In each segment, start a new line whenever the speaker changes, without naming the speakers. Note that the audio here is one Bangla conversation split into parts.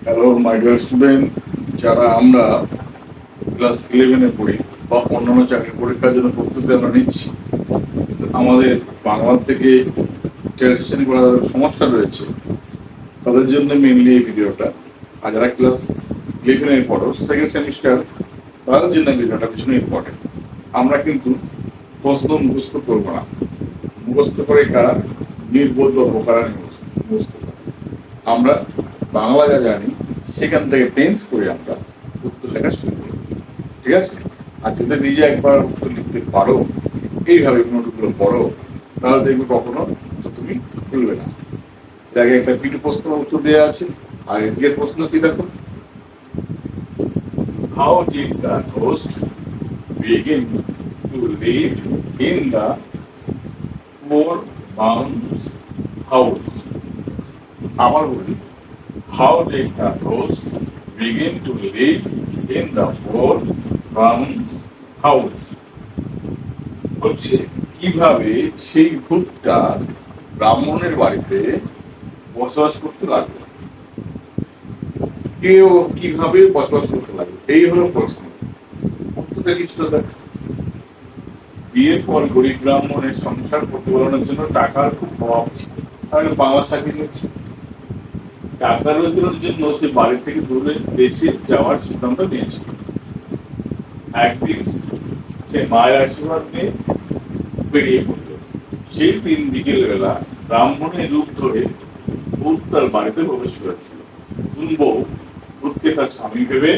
হ্যালো মাই ডিয়ার স্টুডেন্ট, যারা আমরা ক্লাস 11-এ পড়ি বা অন্যান্য চাকরির পরীক্ষার জন্য প্রস্তুতি আমরা নিচ্ছি, আমাদের বাংলা থেকে ট্রান্সলেশন করার সমস্যা রয়েছে, তাদের জন্য মেনলি এই ভিডিওটা। আর যারা ক্লাস 11-এ পড়ো, সেকেন্ড সেমিস্টার, তাদের জন্য ভিডিওটা ভীষণ ইম্পর্টেন্ট। আমরা কিন্তু প্রশ্ন মুখস্থ করবো না, মুখস্থ করে কারা নির্বোধ বা বোকারা মুখস্থ করে। আমরা বাংলা যা জানি সেখান থেকে টেন্স করে আমরা উত্তর লেখা শুরু করি, ঠিক আছে? আর যদি নিজে একবার উত্তর লিখতে পারো, এইভাবে নোটগুলো পড়ো, তাহলে দেখবে কখনো তো তুমি ভুলবে না। এর আগে একটা পিটু প্রশ্ন উত্তর দেওয়া আছে, আর এর প্রশ্ন কি দেখো, how did the host begin to live in the four bounds house? আবার বলি, how did the ghost begin to live in the four round house? হচ্ছে কিভাবে সেই ভূতটা ব্রাহ্মণের বাড়িতে বসবাস করতে লাগলো, কেউ কিভাবে বসবাস করতে লাগলো, এই হলো প্রশ্ন। উত্তরটা কিছুটা দেখ। বিয়ের পর গরিব ব্রাহ্মণের সংসার প্রতিপালনের জন্য টাকার খুব অভাব ছিল, তাহলে বাংলা চাকরি নিচ্ছে। টাকা রোজগারের জন্য সে বাড়ি থেকে দূরে দেশে যাওয়ার সিদ্ধান্ত নিয়েছিল। একদিন সে মায়ের আশীর্বাদ নিয়ে বেরিয়ে পড়ল। সেই দিন বিকেল বেলা ব্রাহ্মণের রূপ ধরে ভূত তার বাড়িতে প্রবেশ করেছিল। বউ ভূতকে তার স্বামী ভেবে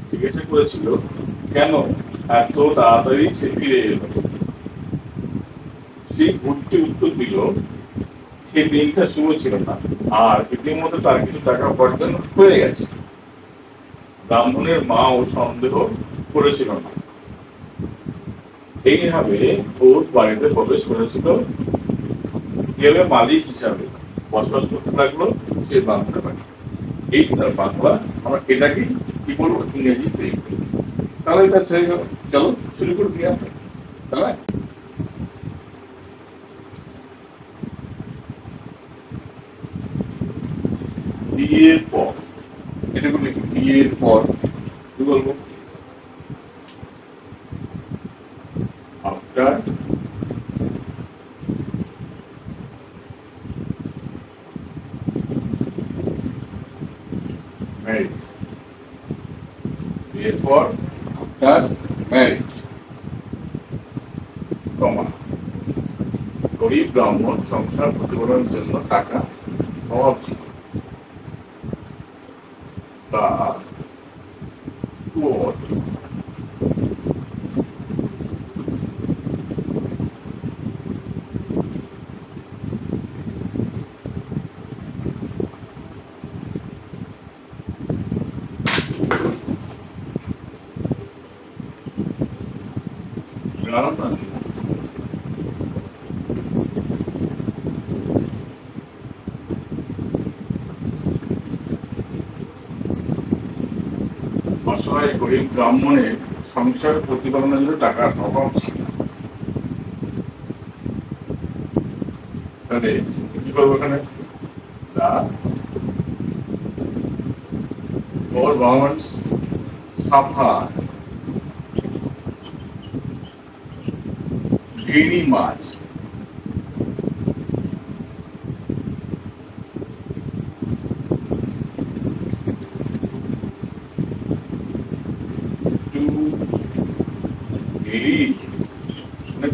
জিজ্ঞাসা করেছিল, কেন এত তাড়াতাড়ি সে ফিরে এলো? সেই ভূতটি উত্তর দিল, সেই দিনটা শুভ ছিল না, আর ইতিমধ্যে তার কিছু টাকা উপার্জন হয়ে গেছে। ব্রাহ্মণের মাও সন্দেহ করেছিল না। এইভাবে ভূত বাড়িতে প্রবেশ করেছিল, গেলে মালিক হিসাবে বসবাস করতে লাগলো সে ব্রাহ্মণের বাড়ি। এই তার বাংলা। আমরা এটাকে কি বলবো, ইংরেজিতে। তাহলে এটা ছেড়ে গেল। চলো শুরু করে দিয়ে আমরা, তাহলে বিয়ের পর, এটুকু লিখি, বিয়ের পর কি বলবো, আফটার ম্যারেজ। বিয়ের পর আফটার ম্যারেজ, কমা, গরিব ব্রাহ্মণ সংসার প্রতিপালনের জন্য টাকা অভাব ছিল। তা কুয়োর গ্রাম অসহায় গরিব ব্রাহ্মণের সংসার প্রতিপালনের জন্য টাকার অভাব ছিল। তাহলে কি করবো এখানে, poor Brahmins suffer very much to lead,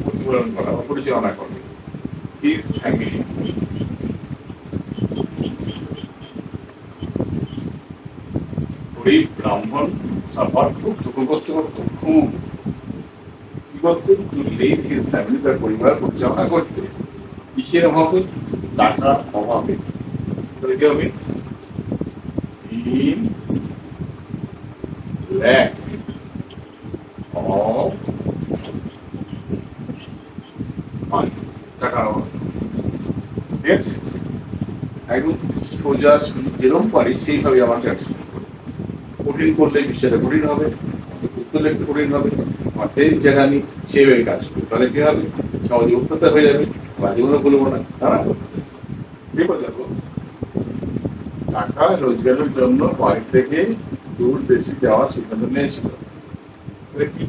প্রতিপালন করা বা পরিচালনা করে his family। গরিব ব্রাহ্মণ সাফার, খুব দুঃখ কষ্ট করতো, খুব কি করতো, টু লিভ হিজ ফ্যামিলি, তার পরিবার পরিচালনা করতে। কিসের অভাবে? টাকার অভাবে। তাহলে কি হবে, ইন ল্যাক অফ মানি, টাকার অভাবে। ঠিক আছে, একদম সোজা যেরকম পারি সেইভাবে আমার ট্রান্সলেট করি। কঠিন করলে বিষয়টা কঠিন হবে, উত্তর লিখতে কঠিন হবে। আমার টেন্স জায়গা আমি সেইভাবে কাজ করি, তাহলে কি হবে, সহজে উত্তরটা হয়ে যাবে, বা জীবনে বলবো না। তারা দেখো, টাকা রোজগারের জন্য বাড়ি থেকে দূর দেশে যাওয়ার সিদ্ধান্ত নিয়েছিল। কি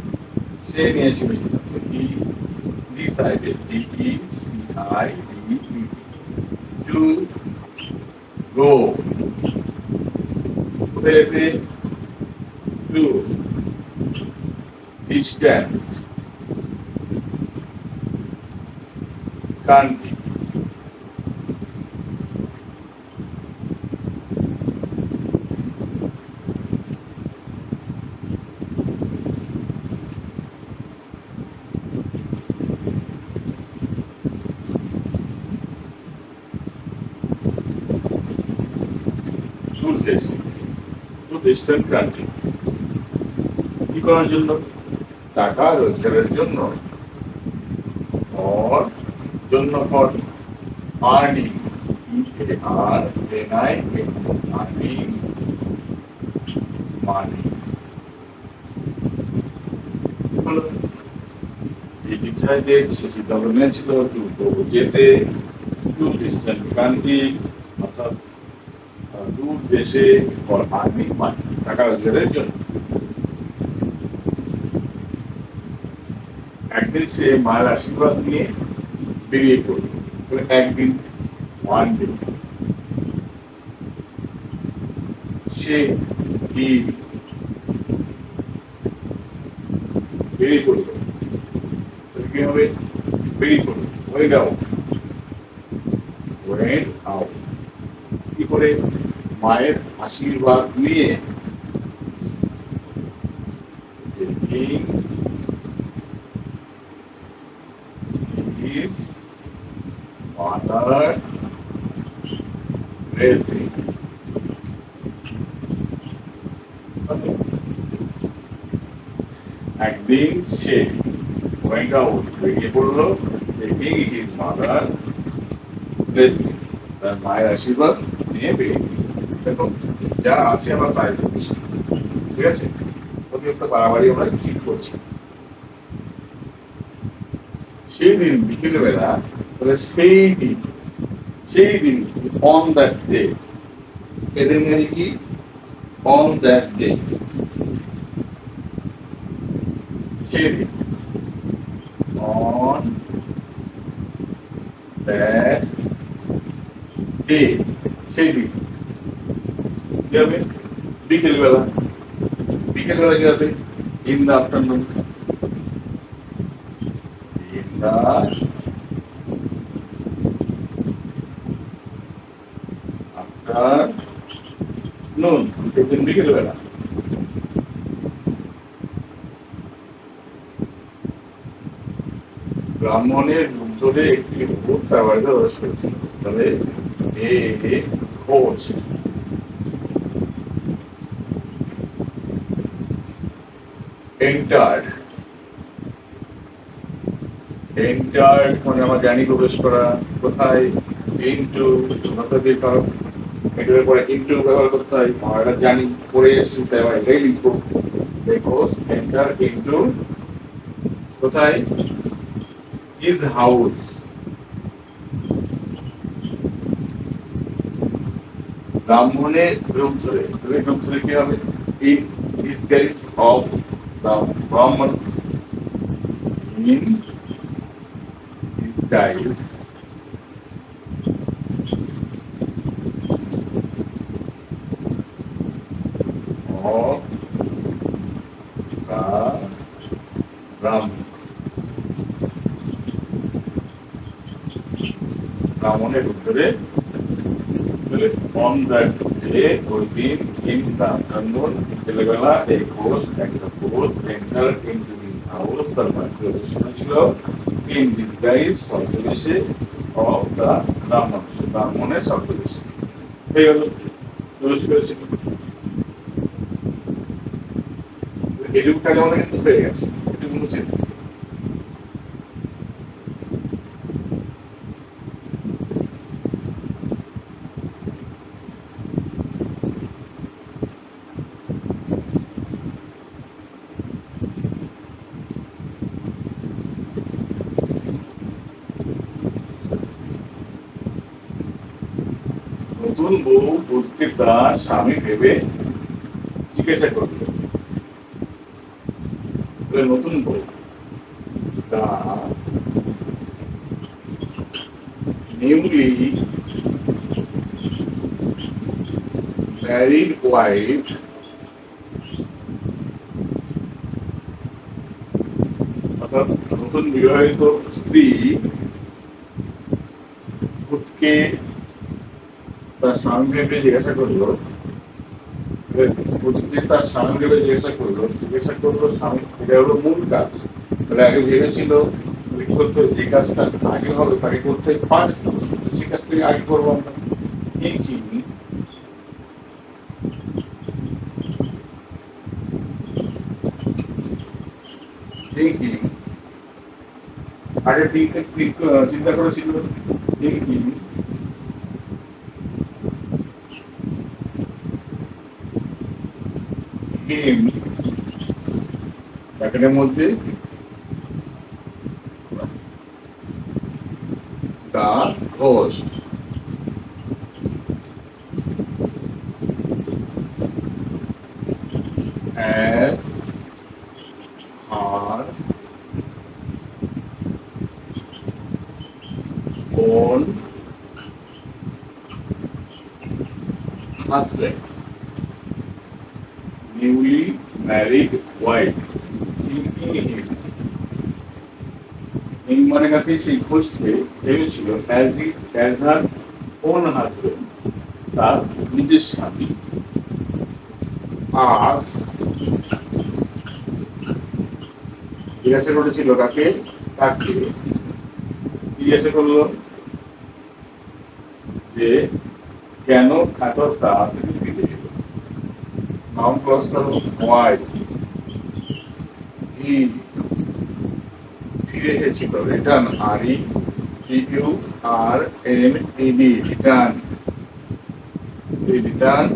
সে নিয়েছিল সিদ্ধান্ত, কি ডিসাইডেড, DECIDED, টু গো, কোথায় যেতে, টু distant country, দূর দেশে, টু ডিস্টেন্ট কান্ট্রি। কি করার জন্য? টাকা রোজগারের জন্য, or জন্য for earning, EARNING, earning money। He decided, সে সিদ্ধান্ত নিয়েছিল to go, যেতে, to distant country, অর্থাৎ দূর দেশে, for earning money, টাকা রোজগারের জন্য। একদিন সে মায়ের আশীর্বাদ নিয়ে বেরিয়ে পড়ল। একদিন, ওয়ান ডে, সে কি বেরিয়ে পড়ল, কি হবে, বেরিয়ে পড়ল, ওয়েন্ট আউট, ওয়েন্ট আউট, কি করে, মায়ের আশীর্বাদ নিয়ে, his mother blessing। একদিন সে went out, বেরিয়ে পড়লো, taking his mother blessing, তার মায়ের আশীর্বাদ নিয়ে বেরিয়ে। দেখো, যা আছে আমরা তাই করছি, ঠিক আছে, প্রত্যেকটা বাড়াবাড়ি আমরা ঠিক করছি। সেই দিন বিকেলবেলা, সেই দিন অন দ্যাট ডে, এদের মানে কি, অন দ্যাট ডে, সেই দিন, অন দ্যাট ডে, সেই দিন কি হবে, বিকেলবেলা, বিকেলবেলা কি হবে, ইন দ্য আফটারনুন, afternoon, একদিন বিকেলবেলা। ব্রাহ্মণের উত্তরে একটি ভূত তার বাড়িতে প্রবেশ করেছিল। তবে খোঁজ entered, entered মানে আমরা জানি প্রবেশ করা, কোথায়, into, এটার পরে into ব্যবহার করতে হয়, আমরা জানি পড়ে এসেছি, তাই আমরা এটাই লিখবো। দেখো, enter into, কোথায়, his house, ব্রাহ্মণের রূপ ধরে, রূপ ধরে কি হবে, in disguise of the Brahman, in disguise of the Brahman, ব্রাহ্মণের উত্তরে on that day, ওই দিন, in the afternoon, বিকেলবেলা, a ghost, একটা ভূত, entered into his house, তার বাড়িতে প্রবেশ ছিল, in disguise, ছদ্মবেশে, of the Brahman, ব্রাহ্মণের ছদ্মবেশে। হয়ে গেল, প্রবেশ করেছিল। এটুকু কাজ আমাদের কিন্তু পেয়ে গেছে, এটুকু উচিত। নতুন বউ বুঝতে তার স্বামী ভেবে জিজ্ঞাসা করলো, নতুন বউ তা নিউলি ম্যারিড ওয়াইফ অর্থাৎ নতুন বিবাহিত স্ত্রী ভূতকে তার স্বামী ভেবে জিজ্ঞাসা করলো, তার স্বামী ভেবে জিজ্ঞাসা করলো স্বামী, এটা হলো মূল কাজ। তাহলে আগে ভেবেছিল করতে যে কাজটা আগে হবে তাকে করতে পারছি, সে কাজটাকে আগে করবো আমরা। আগে চিন্তা করেছিল থিঙ্কিং ব্র্যাকেটের মধ্যে the host as her own husband, newly married wife, thinking him মানে কাকে সেই ঘোষকে ভেবেছিল as her own husband, তার নিজের স্বামী। আর জিজ্ঞাসা করেছিল কাকে, তাকে জিজ্ঞাসা করলো যে কেন এত তাড়াতাড়ি ফিরে এলো। নাউন ক্লজ করো why he ফিরে এসেছিল, রিটার্ন RETURNED রিটার্ন, রিটার্ন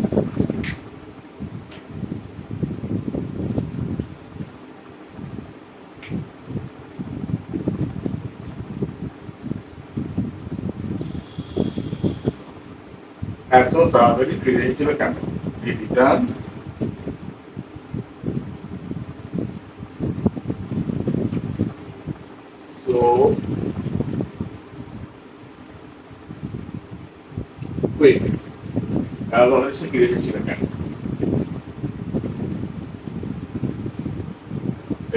এত তাড়াতাড়ি ফিরে এসেছিল কেন, রিটার্ন so quick, সে ফিরে এসেছিল কেন।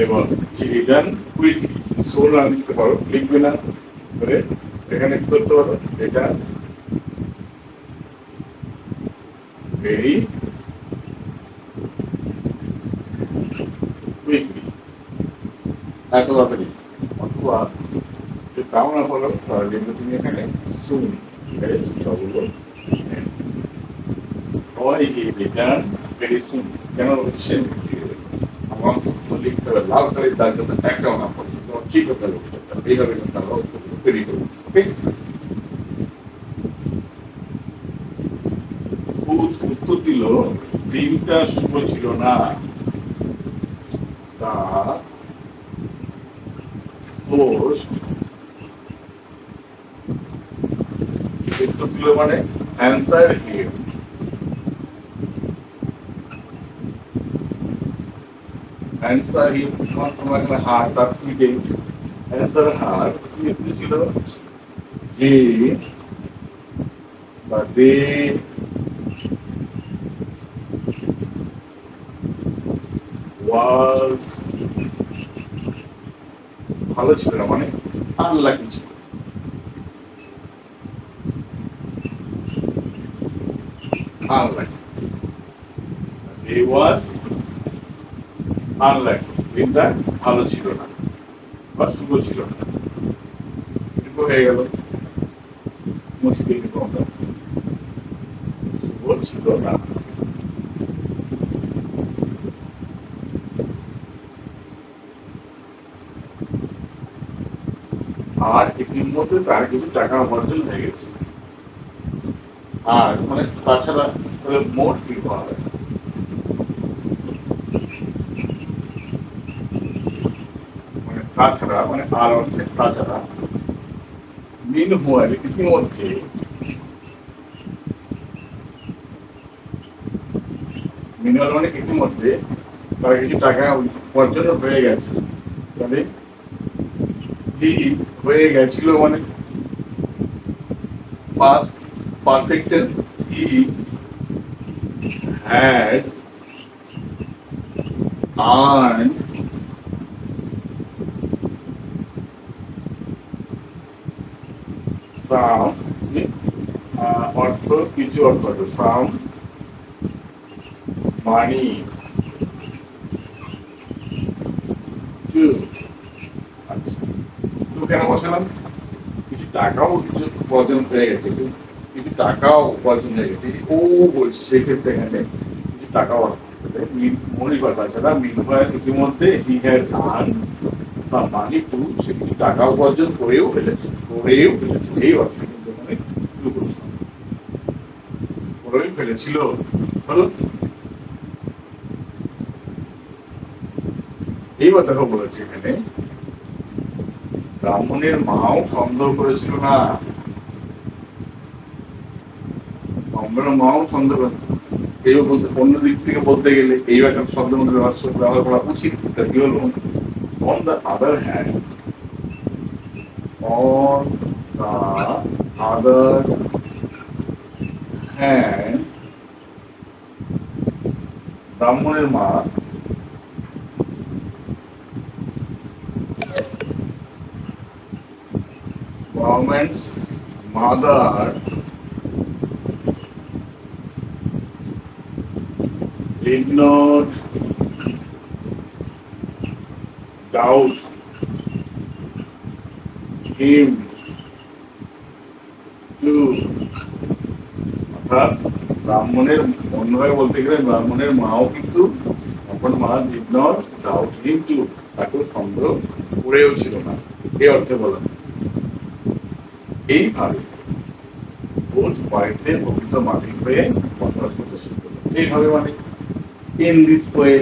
এবার রিটার্ন কুইক, সো না লিখতে পারো, লিখবে না করে এখানে কি করতে পারো, এটা very quickly, এত তাড়াতাড়ি। অথবা তাও না বলো তাহলে কিন্তু তুমি এখানে soon রিটার্ন ভেরি সুন, কেন সে আমার উত্তর লিখতে হবে লাল কালির দাগ যাতে একটাও না পড়ে, তোমার কি করতে হবে এইভাবে কিন্তু আমরা উত্তরগুলো তৈরি করবো। ওকে, উত্তর দিল দিনটা শুভ ছিল না, তা পোস্ট উত্তর দিল মানে অ্যান্সার হিম, অ্যান্সার হিম তোমার এখানে হার তার স্পিডে অ্যান্সার হার কি ছিল যে বা দে was ভালো ছিল না মানে আনলাকি ছিল, unlucky. He was unlucky. দিনটা ভালো ছিল না বা শুভ ছিল না, হয়ে গেল মুশকিল কমটা শুভ ছিল না। আর ইতিমধ্যে তার কিছু টাকা উপার্জন হয়ে গেছে, আর মানে তাছাড়া মোট কি পাওয়া যায়, মানে তাছাড়া মানে আর অর্থে তাছাড়া মিন হুয়ার ইতিমধ্যে মিনিমাল মানে ইতিমধ্যে তার কিছু টাকা উপার্জন হয়ে গেছে, তাহলে কি হয়ে গেছিল মানে past perfect tense, he had earned some অর্থ, কিছু অর্থ, some money to, আচ্ছা তো কেন বসালাম, কিছু টাকাও কিছু উপার্জন হয়ে গেছে, কিছু টাকাও উপার্জন হয়ে গেছে, ও বলছে সেই ক্ষেত্রে এখানে কিছু টাকাও মৌলিক কথা ছাড়া মিনওয়াইল ইতিমধ্যে he had earn some money to, সে কিছু টাকা উপার্জন করেও ফেলেছে এই অর্থে কিন্তু এখানে শুরু করেছিলাম, করেই ফেলেছিল। হলো এইবার দেখো বলেছে এখানে ব্রাহ্মণের মাও সন্দেহ করেছিল না, ব্রাহ্মণের মাও সন্দেহ করেছিল। এই বলতে অন্য দিক থেকে বলতে গেলে এই একটা শব্দ ব্যবহার করা উচিত, কি হলো on the other hand, on the other hand, ব্রাহ্মণের মা Brahman's mother did not doubt him to, অর্থাৎ ব্রাহ্মণের অন্যভাবে বলতে গেলে ব্রাহ্মণের মাও কিন্তু তখন মা did not doubt him to, তাকে সন্দেহ করেও ছিল না, এই অর্থে বলা। এইভাবে বোধ বাড়িতে প্রকৃত মালিক হয়ে বসবাস করতে শুরু করলো। এইভাবে মানে in this way,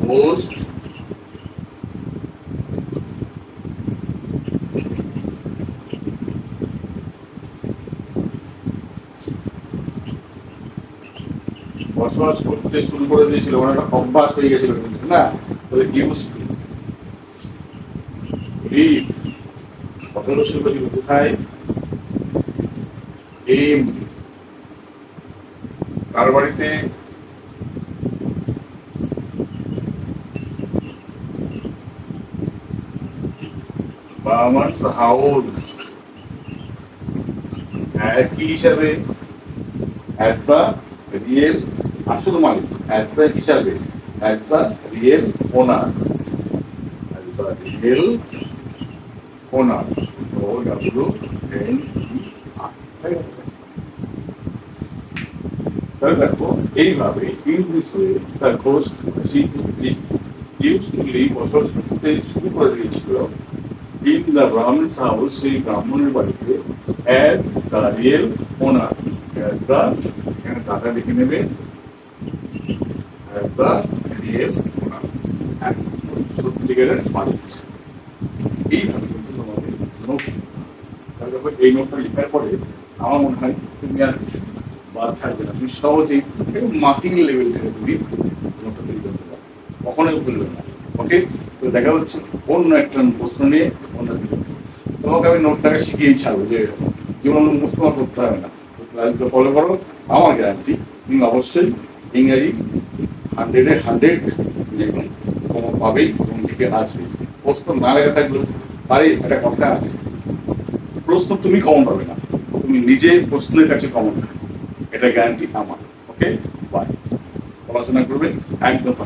host বসবাস করতে শুরু করে দিয়েছিল, মানে একটা অভ্যাস হয়ে গেছিল না, তাহলে ইউজ কত শুরু করেছিল কোথায়, এম কার বাড়িতে, Brahman's house, কি হিসাবে, as the real আসল মালিক, as the হিসাবে, as the real owner, as the real owner, তাহলে দেখো এইভাবে in this way the ghost used to live, বসবাস করতে শুরু করে দিয়েছিল in the Brahman's house, সেই ব্রাহ্মণের বাড়িতে, as the real owner, as the, এখানে টাকা লিখে নেবে, as the real owner, সত্যিকারের মালিক। এইভাবে কিন্তু তোমাদের নোট, তাহলে এই নোটটা লেখার পরে আমার মনে হয় তুমি আর বাদ থাকবে না, তুমি সহজেই মার্কিং লেভেল থেকে তুমি নোটটা তৈরি করতে পারো, কখনোই ভুলবে না। ওকে, তো দেখা হচ্ছে অন্য একটা প্রশ্ন নিয়ে অন্য দিকে। তোমাকে আমি নোটটাকে শিখিয়েই ছাড়বো যে জীবন মুখস্থ করতে হবে না, ফলো করো, আমার গ্যারান্টি তুমি অবশ্যই ইংরাজি 100-এ 100 দেখুন তোমার পাবেই এবং থেকে আসবে। প্রশ্ন না লেখা থাকলেও আরে একটা কথা আছে, প্রশ্ন তুমি কমন পাবে না, তুমি নিজে প্রশ্নের কাছে কমন পাবে, এটা গ্যারান্টি আমার। ওকে, বাই, পড়াশোনা করবে একদম।